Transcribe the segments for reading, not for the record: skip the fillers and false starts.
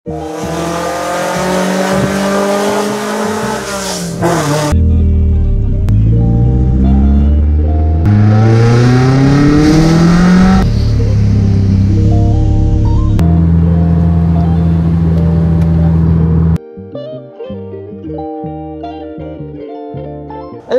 Hello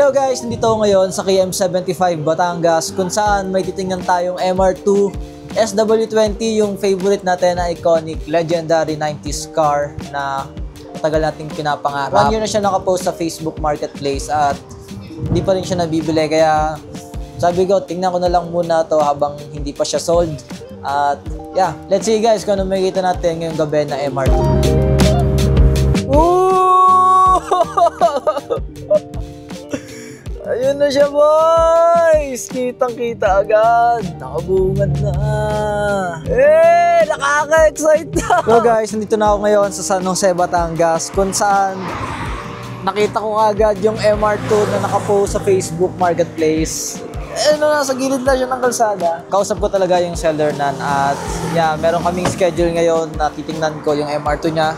guys, nandito ako ngayon sa KM75 Batangas kung saan may titingnan tayong MR2 SW20, yung favorite natin na iconic, legendary 90s car na matagal nating pinapangarap. 1 year na siya nakapost sa Facebook Marketplace at hindi pa rin siya nabibili, kaya sabi ko tingnan ko na lang muna to habang hindi pa siya sold. At yeah, let's see guys kung ano makikita natin ngayong gabi na MR2. Ayun na siya boys! Kitang-kita agad! Nakabungad na! Nakaka-excite na! So guys, nandito na ako ngayon sa San Jose, Batangas kung saan nakita ko agad yung MR2 na nakapost sa Facebook Marketplace. Nasa gilid na siya ng kalsada. Kausap ko talaga yung seller nan at yeah, meron kaming schedule ngayon na titingnan ko yung MR2 niya.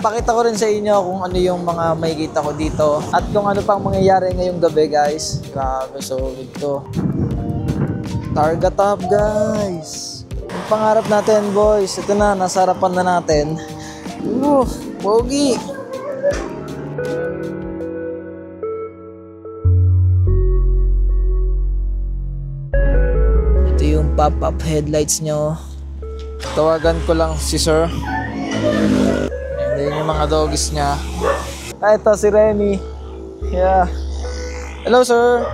Pakita ko rin sa inyo kung ano yung mga makikita ko dito at kung ano pang mangyayari ngayong gabi guys. Grabe, solid to. Targa top guys. Yung pangarap natin boys, ito na, nasa harapan na natin. Pogi. Ito yung pop-up headlights nyo. Tawagan ko lang si sir. Ayan yung mga doggies niya. Ito si Remy. Yeah. Hello sir.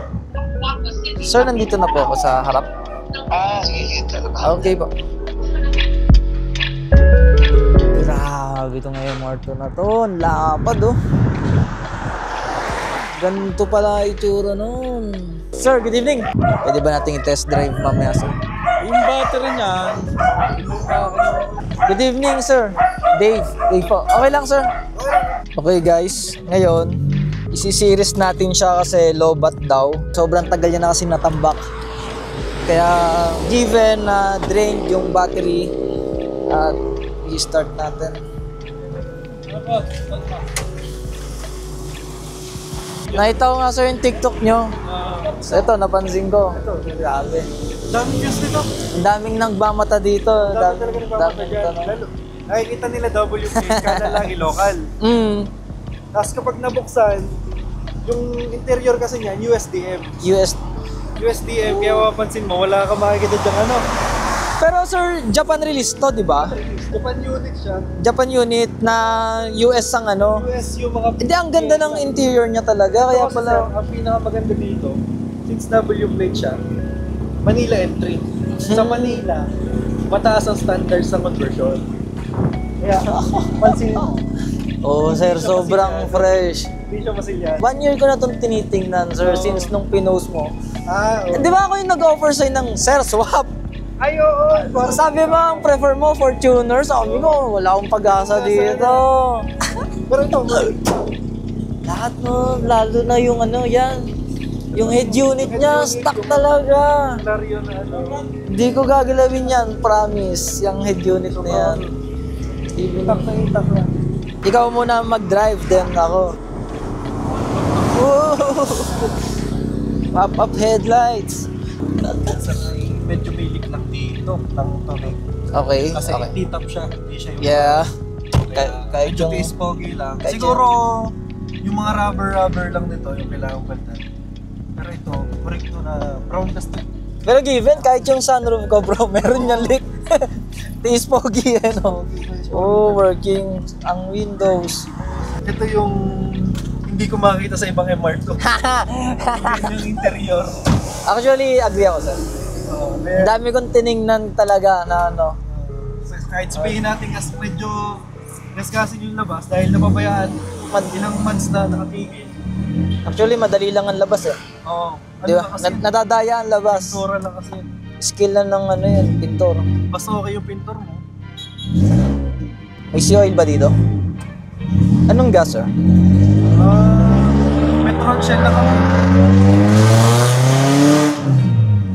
Sir, nandito na po ako sa harap. Sige. Okay po. Grabe ito ngayon Marto na to. Lapad oh. Ganito pala itsura nun. Sir, good evening. Pwede ba nating i-test drive mamaya sir? Yung battery niya. Good evening sir. Dave po. Okay lang sir. Okay guys, ngayon isi-series natin siya kasi low-bat daw. Sobrang tagal niya na kasi natambak. Kaya given na drained yung battery at i-start natin. Nakita ko nga sir yung TikTok nyo. So ito, napansin ko. Grabe. Daming views dito. Ang daming nagbamata dito. Dami talaga nagbamata dyan. Nakikita nila WP, kala lang local. Tapos kapag nabuksan, yung interior kasi niya, USDM. USDM, kaya mapapansin mo, wala ka makikita dyan ano. Pero sir, Japan release to, di ba? Japan unit siya. Japan unit na US ang ano. US yung mga... Hindi, ang ganda ng interior niya talaga. Kaya kasi pala... Sir, ang pinakamaganda dito, since W plate siya, Manila entry. Sa Manila, mataas ang standards sa conversion. Kaya, pansin... Oh, sir, sobrang fresh. Hindi siya masilyan. 1 year ko na itong tinitingnan, sir, since nung pinost mo. Oo. Di ba ako yung nag-offer sa'yo ng, sir, swap? Ay, oo. Sabi mo, ang prefer mo, Fortuner. Sabi ko, wala akong pag-asa dito. Pero ito, Lahat mo, lalo na yung ano, yan. Yung head unit niya, stock talaga. Laryo na ano. Hindi ko gagalawin yan, promise. Yung head unit na yan. Itak na itak na. Ikaw muna mag-drive, then ako. Pop-up headlights. Medyo may liknak dito ng tunig. Okay, Kasi okay. T-top siya, hindi siya yung... Yeah. Kahit medyo taste pogi lang. kahit Siguro, yung mga rubber lang nito, yung kailangan palitan. Pero ito, correcto na brown kasi. Pero given, kahit yung sunroof ko bro, meron yung leak. Taste pogi, ano. Oh, working ang windows. Ito yung hindi ko makita sa ibang MR2. Yan yung interior. Actually, agree ako sir. Ang dami kong tiningnan talaga na ano. Kahit sabihin natin medyo gaskasin yung labas dahil napabayaan ilang months na nakatigil. Actually, madali lang ang labas eh. Oo. Di ba? Nadadaya ang labas. Pintura lang kasi yun. Skill lang ng ano yun, pintor. Basta okay yung pintor mo. May sea oil ba dito? Anong gas sir? Metron shell lang ako.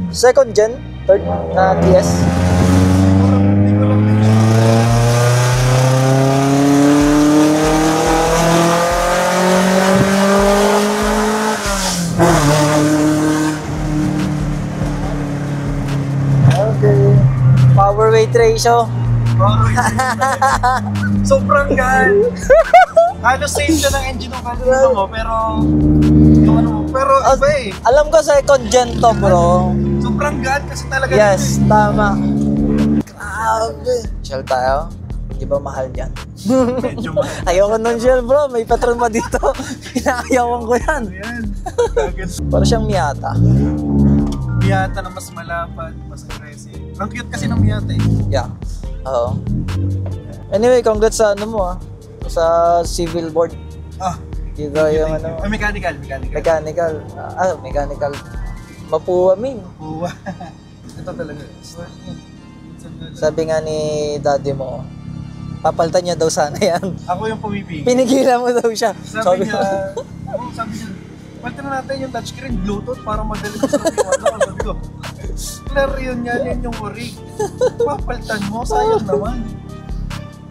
Second gen? Third na TS? Hindi ko lang din siya. ratio. Sobrang gaan. Halos same siya ng engine ng kanina mo, pero yung ano mo, pero iba eh. Alam ko second gen to, bro. Sobrang gaan kasi talaga. Yes, tama. Grabe. Shell tayo. Di ba mahal yan? Medyo mahal. Ayoko nun, Shell, bro. May patron pa dito. Pinakayawan ko yan. Ayan. Para siyang Miata. Miata na mas malapad, mas aggressive. Ang cute kasi ng Miata eh. Yeah. Oo. Anyway, congrats sa ano mo sa civil board. Ah, Dito yung ano. mechanical. Mechanical. Mapuwa, min. Uwa. Ito talaga. Sabi nga ni daddy mo, papalitan niya daw sana yan. Ako yung pumipigil. Pinigilan mo daw siya. Sabi niya, palitan na natin yung touchscreen, Bluetooth, para madali ko sa yung ano. Sabi ko, clear yun yan yung rig. Papalitan mo, sayang naman.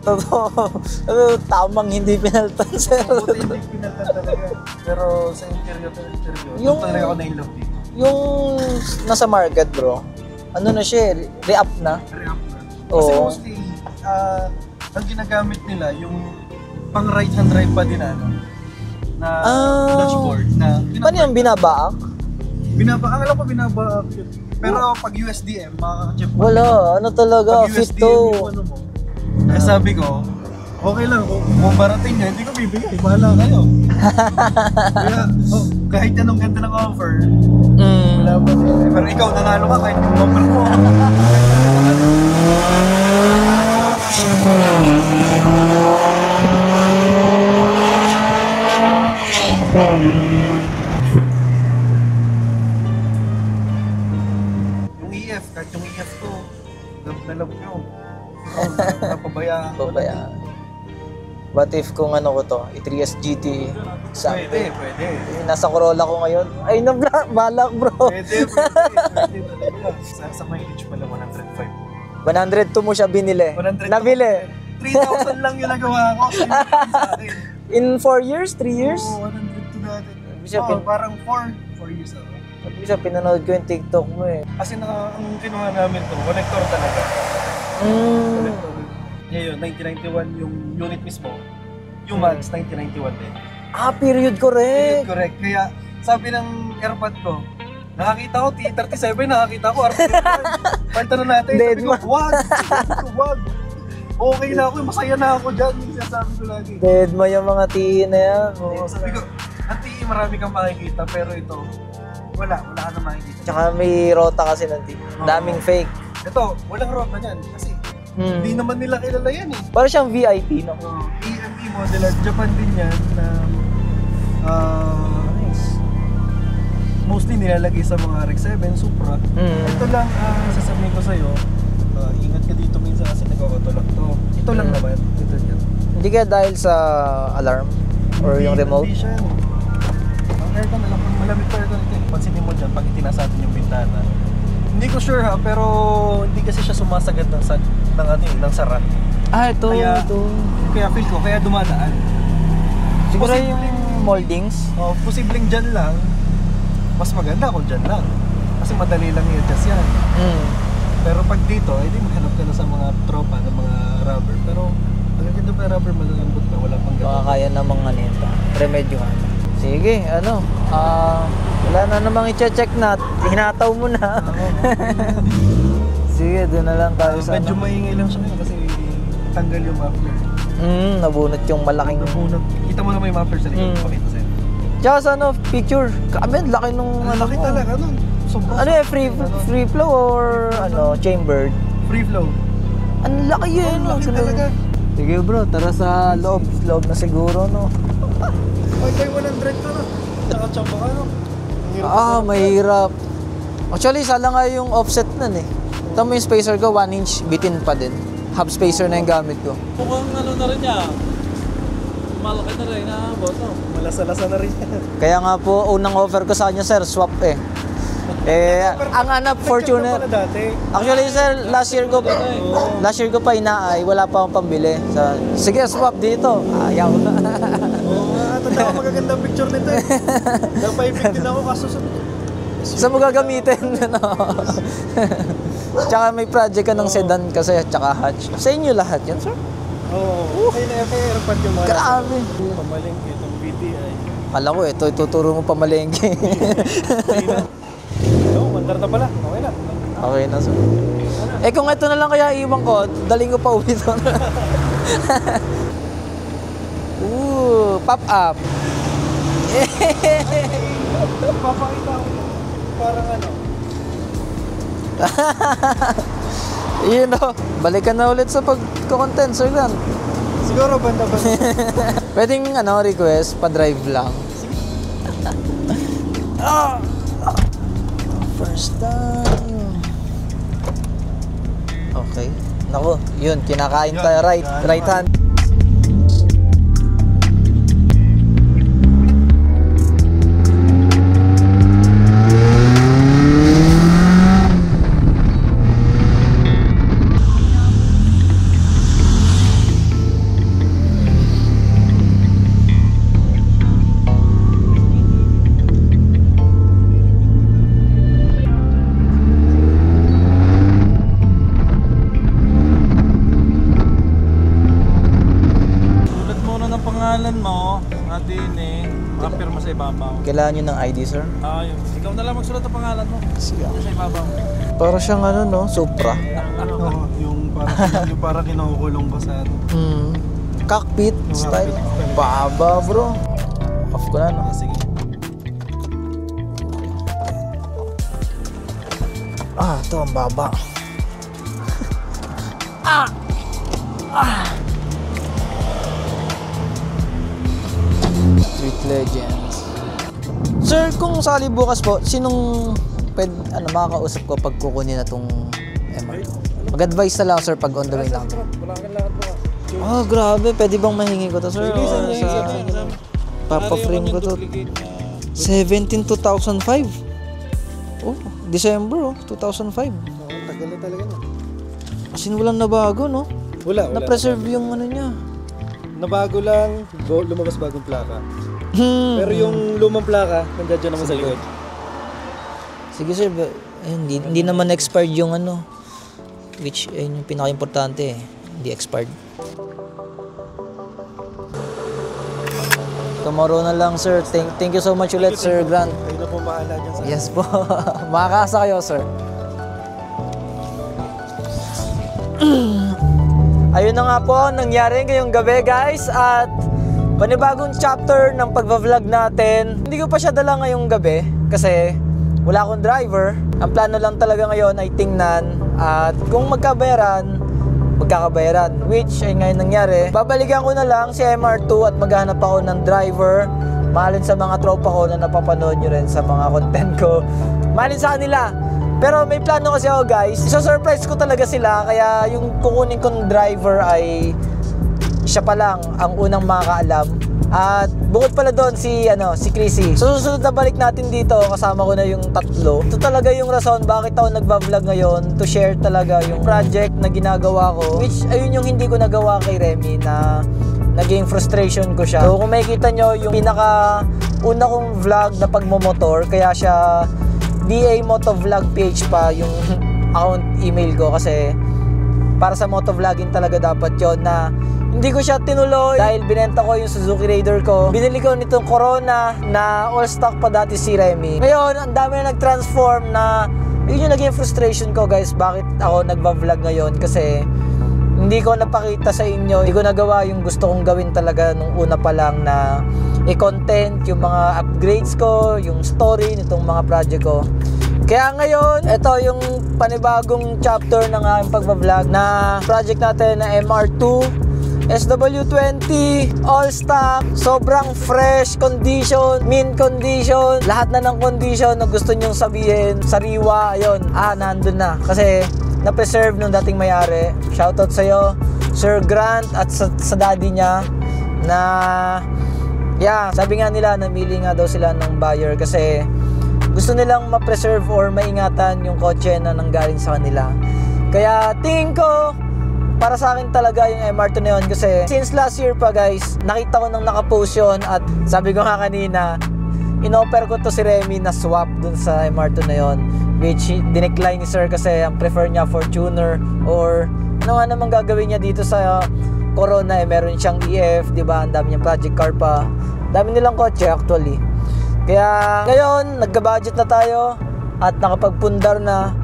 Totoo. Tamang hindi pinalitan, sir. Buti hindi pinalitan talaga. Pero sa interior, yung talaga ako na-in-love dito. Yung nasa market, bro, ano na siya, re-up na. Re-up na. Oo. Kasi mostly, ang ginagamit nila, yung pang right-hand drive pa din na dashboard. Paano yung binabaak? Ang alam ko binabaak yun. Pero pag USDM, makaka-chip mo. Wala, ano talaga, Pag fit USDM to. yung ano mo. Kaya sabi ko, okay lang, kung barating niya, hindi ko bibigay, bahala kayo. Kaya, kahit anong ganda ng offer, wala pa din. Pero ikaw, nanalo ka kahit yung offer mo. Yung EF, kahit yung EF ko, love nyo. Napabayaan ko. Babayaan. What if kung ano ko to, i3S GT Pwede. Nasa Corolla ko ngayon. Ay, balak, bro. Pwede talaga. Sa mileage pala, 105. 102 mo siya binili. 100 Nabili. 3,000 lang yung nagawa ko. In 4 years? 3 years? Oo, 102 natin. Siya, Parang 4 years ako. Sabi siya, pinanood ko yung TikTok mo eh. Kasi ang kinuha namin to, connector talaga. Connector. Ngayon, 1991 yung unit mismo. Yung mags, 1991 din. Period correct. Correct. Kaya sabi ng airpod ko, nakakita ko T37, nakakita ko R31. Palitan na natin. Sabi ko, wag. Okay na ako, masaya na ako dyan. Yung sinasabi ko lagi. Dead mo yung mga tiin na yan. Sabi ko, ang TE marami kang makikita, pero ito, wala ka na makikita. Tsaka may rota kasi ng tiin. Daming fake. Ito, walang rota niyan. Kasi hindi naman nila kilala yan eh. Parang siyang VIP, no? EME model at Japan din yan na Nice. mostly nilalagay sa mga RX-7, Supra. Ito lang, sasabihin ko sa'yo, ingat ka dito minsan kasi nagkakatulak to. Ito lang naman. Ito yan. Hindi kaya dahil sa alarm? Or yung remote? Hindi siya. Ang aircon, alam ko, malamig pa aircon ito. Pansinin mo dyan, pag itinasa natin yung bintana. Hindi ko sure ha, pero hindi kasi siya sumasagad ng sara. Ito. Kaya feel ko, kaya dumadaan. Siguro yung moldings? Posibleng dyan lang, mas maganda kung dyan lang. Kasi madali lang i-adjust yan. Pero pag dito, hindi maghanap ka na sa mga tropa ng mga rubber. Pero magaganda pa yung rubber, malalambot na, wala pang Baka gano'n. kaya namang nito. Remedyo ka. Sige, wala na namang i-check na. Hinataw mo na. Sige, doon na lang tayo sa Medyo maingay lang siya ngayon kasi tanggal yung muffler. nabunot yung malaking... Nabunot. Kita mo naman yung muffler sa likod. Pakita sa'yo. Tsaka sa picture. Grabe, laki nung... Ang laki talaga nun. Sobrang Ano free flow or chambered? Free flow. Ang laki yun. Ang laki talaga. Sige bro, tara sa loob. Loob na siguro, no? Ay, 100 ka na. Nakachamba ka, no? Mahirap. Actually, sala nga yung offset nun eh. Tama yung spacer ko, 1 inch bitin pa din. Hub spacer na yung gamit ko. Mukhang ano na rin niya. Malaki na rin na boto. Malasa-lasa na rin yan. Kaya nga po, unang offer ko sa kanya, sir, swap eh. Ang hanap, Fortuner. Actually, sir, last year ko pa inaay, wala pa akong pambili. Sige, swap dito. Ayaw na. Oo nga, tanda ko magagandang picture nito eh. Napaibig din ako kaso sabi ko, Saan mo gagamitin? Ano? Tsaka may project ka ng sedan kasi, tsaka hatch. Sa inyo lahat yan, sir? Oo. Okay na kay Airpad yung mga. Grabe. Pamalengke itong BTI. Kala ko, ito ituturo mo pamalengke. Oo, mandar na pala. Okay na. Okay na, sir. Eh kung ito na lang kaya iwan ko, daling ko pa uwi ito. Pop up. Papakita ko parang ano. Yun o. Balikan na ulit sa pagko-content, sir Grant. Siguro banda ba? Pwedeng request, pa-drive lang. First time. Okay. Naku, yun, kinakain tayo right hand. Pangalan mo, atin mapirma sa ibabaw. Kailangan nyo ng ID, sir? Ayun. Ikaw na lang magsulat ang pangalan mo. Siya. Sa ibabaw. Para siyang Supra. Yung parang kinukulong ko sa Cockpit style. Baba, bro. Off ko na, no? Sige. Ito ang baba. Street Legends. Sir, kung sakali bukas po, sinong makakausap ko pag kukunin na tong MR? Mag-advise na lang, sir, pag on the way lang. Wala kang lahat bukas. Grabe. Pwede bang mahingi ko to, sir? Papa-frame ko to. 17,2005. December, 2005. Tagal na talaga na. Kasi walang nabago, no? Wala. Na-preserve yung niya. Nabago lang, lumabas bagong plaka. Pero yung lumang plaka, nandiyan dyan naman sa likod. Sige, sir. Hindi naman expired yung which yung pinaka-importante hindi expired. Tomorrow na lang, sir. Thank you so much ulit, Sir Grant. Kayo na po mahala dyan sa... Yes po. Makakasa kayo, sir. Ayun na nga po, nangyari ngayong gabi, guys. At panibagong chapter ng pagva-vlog natin. Hindi ko pa siya dala ngayong gabi kasi wala akong driver. Ang plano lang talaga ngayon ay tingnan at kung magkakabayaran, which ay ngayon nangyari. Babalikan ko na lang si MR2 at maghanap ako ng driver. Mahalin sa mga tropa ko na napapanood nyo rin sa mga content ko. Mahalin sa kanila. Pero may plano kasi ako, guys. Isa-surprise ko talaga sila. Kaya yung kukunin kong driver ay siya pa lang ang unang makakaalam. At bukod pala doon si Chrissy. So susunod na balik natin dito, kasama ko na yung tatlo. Ito talaga yung rason bakit ako nagba-vlog ngayon, to share talaga yung project na ginagawa ko, which ayun yung hindi ko nagawa kay Remy, na naging frustration ko siya. So kung makikita nyo yung pinaka una kong vlog na pagmomotor, kaya siya BA Motovlog PH pa yung account email ko, kasi para sa motovlogging talaga dapat yon, na hindi ko siya tinuloy dahil binenta ko yung Suzuki Raider ko. Binili ko nitong Corona na all stock pa dati si Remy. Ngayon, ang dami na nag-transform, na yun yung naging frustration ko, guys. Bakit ako nagba-vlog ngayon? Kasi hindi ko napakita sa inyo, hindi ko nagawa yung gusto kong gawin talaga nung una pa lang, na i-content yung mga upgrades ko, yung story nitong mga project ko. Kaya ngayon, ito yung panibagong chapter ng aking pagbablog na project natin na MR2 SW20, all stock, sobrang fresh condition, mint condition, lahat na ng condition na gusto nyong sabihin, sariwa, ayun, nandun na. Kasi na-preserve nung dating may-ari. Shoutout sa'yo, Sir Grant, at sa daddy niya, na sabi nga nila, namili nga daw sila ng buyer kasi gusto nilang ma-preserve or maingatan yung kotse na nanggaling sa kanila. Kaya tingin ko, para sa akin talaga yung MR2 na yun, kasi since last year pa, guys, nakita ko nang nakapost yun, at sabi ko nga kanina, inoffer ko to si Remy na swap dun sa MR2 na yon, which dinecline ni sir kasi ang prefer niya Fortuner, or ano nga naman gagawin niya dito sa Corona, meron siyang EF, di ba? Ang dami niyang project car pa, dami nilang kotse actually. Kaya ngayon nagka-budget na tayo at nakapagpundar na.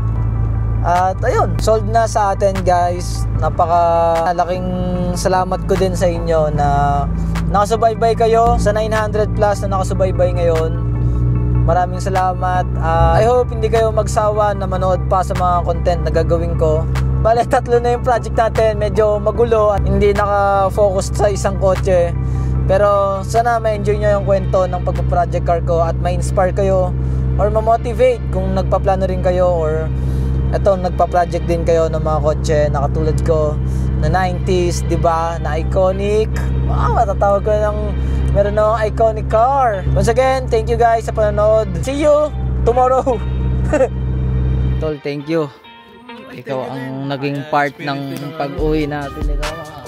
At ayun, sold na sa atin guys. Napakalaking salamat ko din sa inyo na nakasubaybay kayo sa 900 plus na nakasubaybay ngayon. Maraming salamat. I hope hindi kayo magsawa na manood pa sa mga content na gagawin ko. Bale, 3 na yung project natin. Medyo magulo at hindi naka-focus sa isang kotse. Pero sana ma-enjoy nyo yung kwento ng pagpa-project car ko at ma-inspire kayo or ma-motivate kung nagpaplano rin kayo, or eto, nagpa-project din kayo ng mga kotse na katulad ko na 90s, di ba? Na iconic. Wow, matatawag ko ng meron akong iconic car. Once again, thank you guys sa panonood. See you tomorrow. Tol, thank you. Ikaw ang naging part ng pag-uwi natin. Ikaw